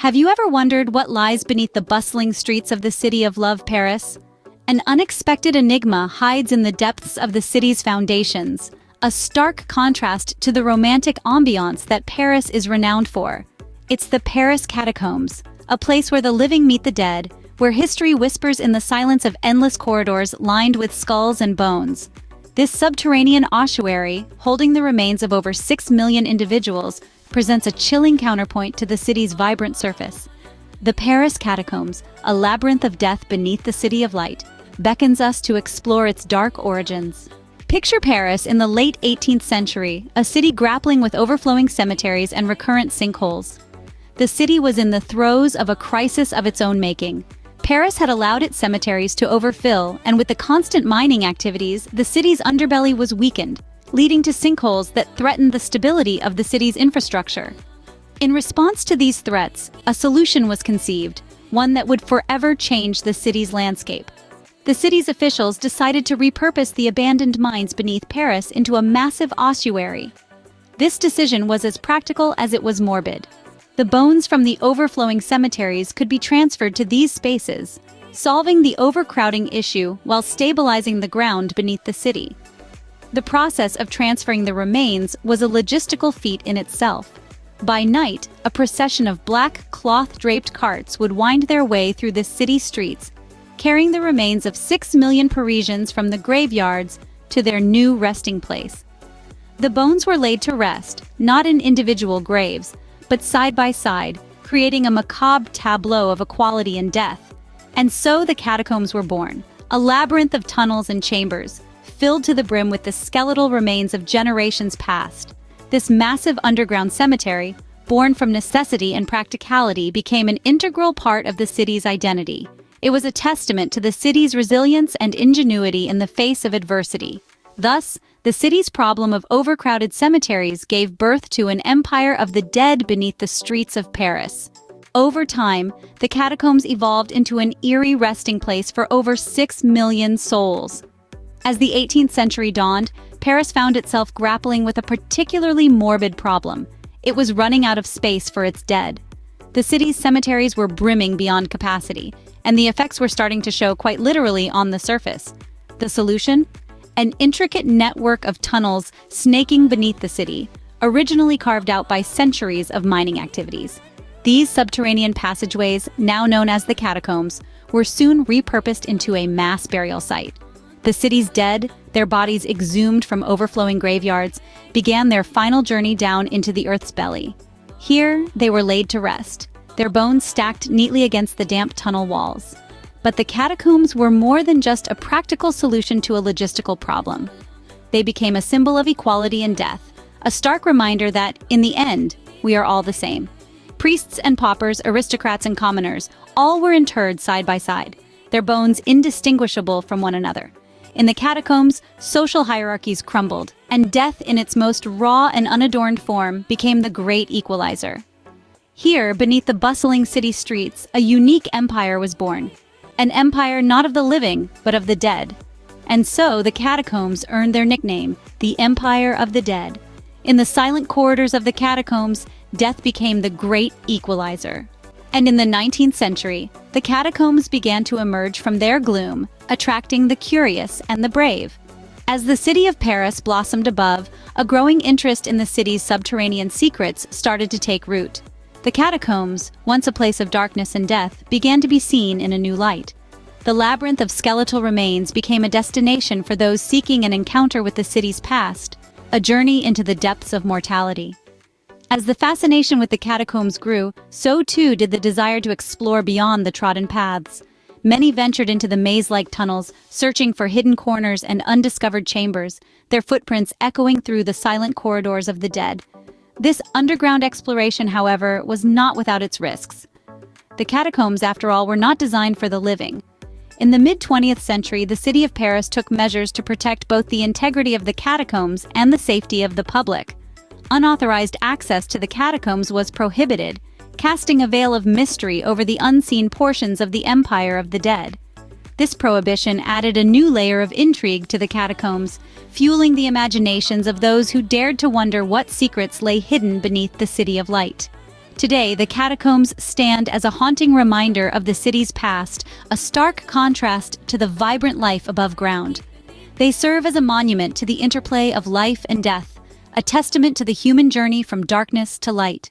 Have you ever wondered what lies beneath the bustling streets of the city of love, Paris? An unexpected enigma hides in the depths of the city's foundations, a stark contrast to the romantic ambiance that Paris is renowned for. It's the Paris Catacombs, a place where the living meet the dead, where history whispers in the silence of endless corridors lined with skulls and bones. This subterranean ossuary, holding the remains of over 6 million individuals, presents a chilling counterpoint to the city's vibrant surface. The Paris Catacombs, a labyrinth of death beneath the city of light, beckons us to explore its dark origins. Picture Paris in the late 18th century, a city grappling with overflowing cemeteries and recurrent sinkholes. The city was in the throes of a crisis of its own making. Paris had allowed its cemeteries to overfill, and with the constant mining activities, the city's underbelly was weakened, leading to sinkholes that threatened the stability of the city's infrastructure. In response to these threats, a solution was conceived, one that would forever change the city's landscape. The city's officials decided to repurpose the abandoned mines beneath Paris into a massive ossuary. This decision was as practical as it was morbid. The bones from the overflowing cemeteries could be transferred to these spaces, solving the overcrowding issue while stabilizing the ground beneath the city. The process of transferring the remains was a logistical feat in itself. By night, a procession of black cloth-draped carts would wind their way through the city streets, carrying the remains of 6 million Parisians from the graveyards to their new resting place. The bones were laid to rest, not in individual graves, but side by side, creating a macabre tableau of equality and death. And so the catacombs were born, a labyrinth of tunnels and chambers, filled to the brim with the skeletal remains of generations past. This massive underground cemetery, born from necessity and practicality, became an integral part of the city's identity. It was a testament to the city's resilience and ingenuity in the face of adversity. Thus, the city's problem of overcrowded cemeteries gave birth to an empire of the dead beneath the streets of Paris. Over time, the catacombs evolved into an eerie resting place for over 6 million souls. As the 18th century dawned, Paris found itself grappling with a particularly morbid problem. It was running out of space for its dead. The city's cemeteries were brimming beyond capacity, and the effects were starting to show quite literally on the surface. The solution? An intricate network of tunnels snaking beneath the city, originally carved out by centuries of mining activities. These subterranean passageways, now known as the catacombs, were soon repurposed into a mass burial site. The city's dead, their bodies exhumed from overflowing graveyards, began their final journey down into the earth's belly. Here, they were laid to rest, their bones stacked neatly against the damp tunnel walls. But the catacombs were more than just a practical solution to a logistical problem. They became a symbol of equality and death, a stark reminder that, in the end, we are all the same. Priests and paupers, aristocrats and commoners, all were interred side by side, their bones indistinguishable from one another. In the catacombs, social hierarchies crumbled, and death in its most raw and unadorned form became the great equalizer. Here, beneath the bustling city streets, a unique empire was born. An empire not of the living, but of the dead. And so the catacombs earned their nickname, the Empire of the Dead. In the silent corridors of the catacombs, death became the great equalizer. And in the 19th century, the catacombs began to emerge from their gloom, attracting the curious and the brave. As the city of Paris blossomed above, a growing interest in the city's subterranean secrets started to take root. The catacombs, once a place of darkness and death, began to be seen in a new light. The labyrinth of skeletal remains became a destination for those seeking an encounter with the city's past, a journey into the depths of mortality. As the fascination with the catacombs grew, so too did the desire to explore beyond the trodden paths. Many ventured into the maze-like tunnels, searching for hidden corners and undiscovered chambers, their footprints echoing through the silent corridors of the dead. This underground exploration, however, was not without its risks. The catacombs, after all, were not designed for the living. In the mid-20th century, the city of Paris took measures to protect both the integrity of the catacombs and the safety of the public. Unauthorized access to the catacombs was prohibited, casting a veil of mystery over the unseen portions of the Empire of the Dead. This prohibition added a new layer of intrigue to the catacombs, fueling the imaginations of those who dared to wonder what secrets lay hidden beneath the City of Light. Today, the catacombs stand as a haunting reminder of the city's past, a stark contrast to the vibrant life above ground. They serve as a monument to the interplay of life and death, a testament to the human journey from darkness to light.